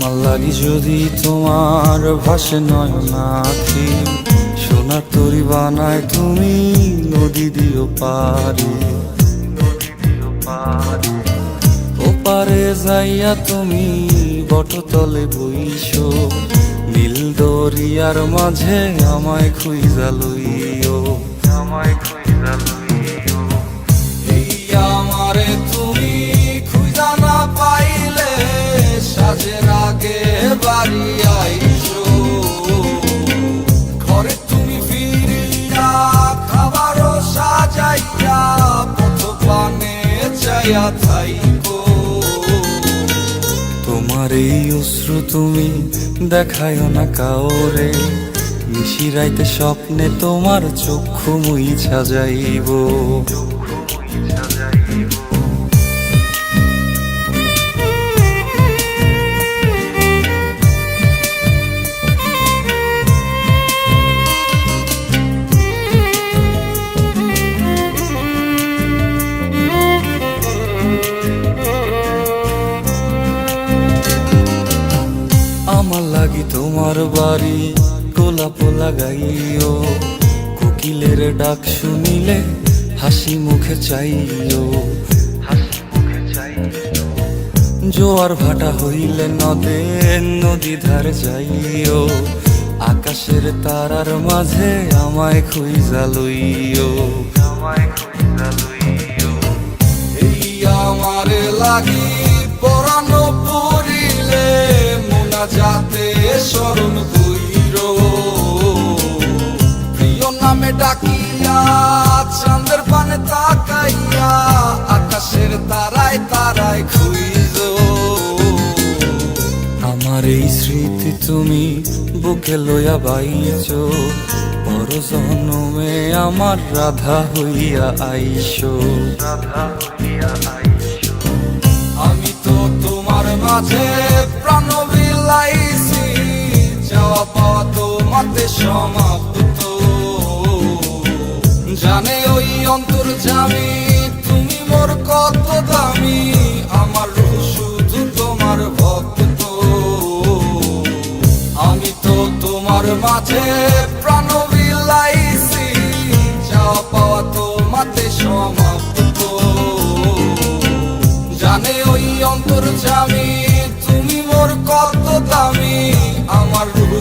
আমার লাগি যদি তোমার ভাসে নয়নাখি, সোনার তরি বানায় তুমি নদী দিও পারি। ওপারে যাইয়া তুমি বটতলে বইসো, নীল দরিয়ার মাঝে আমায় খুঁজা লইও, আমায় খুঁজা লইও। এই আমারে তুমি খুঁজা না পাইলে সাজের আগে বাড়ি আইসো, ঘরে তুমি ফিরিয়া খাবারও সাজাইয়া পথ পানে চাইয়া থাইকো। তোমার এই অশ্রু তুমি দেখায়ও না কাউরে, নিশিরাইতে স্বপ্নে তোমার চক্ষু মুইছা যাইব। আমার লাগি তোমার বাড়ি গোলাপ লাগাইও, কোকিলের ডাক শুনিলে হাসি মুখে চাইও, জোয়ার ভাটা হইলে নদে নদী ধারে যাইও, আকাশের তারার মাঝে আমায় খুঁজা লইও, আমায় খুঁজা লইও। এই আমারে লাগি পরানো পড়িলে যাতে স্মরণ কইরো, প্রিয় নামে ডাকিয়া চাঁদের পানে তাকাইয়া আকাশের তারায় তারায় খুঁজো। আমার এই স্মৃতি তুমি বুকে লইয়া বাইছো, বড় জনমে আমার রাধা হইয়া আইসো, রাধা হইয়া আইসো। আমি তো তোমার মাঝে প্রাণ বিলাইছি, যাওয়া পাওয়া তোমাতে সমাপ্ত। জানে ওই অন্তর্যামী তুমি মোর কত দামি, আমার রূহ শুধু তোমার ভক্ত। আমি তো তোমার মাঝে প্রাণ বিলাইছি, যাওয়া পাওয়া তোমাতে সমাপ্ত। জানে ওই অন্তর্যামী তুমি মোর কত দামি, আমার রূহ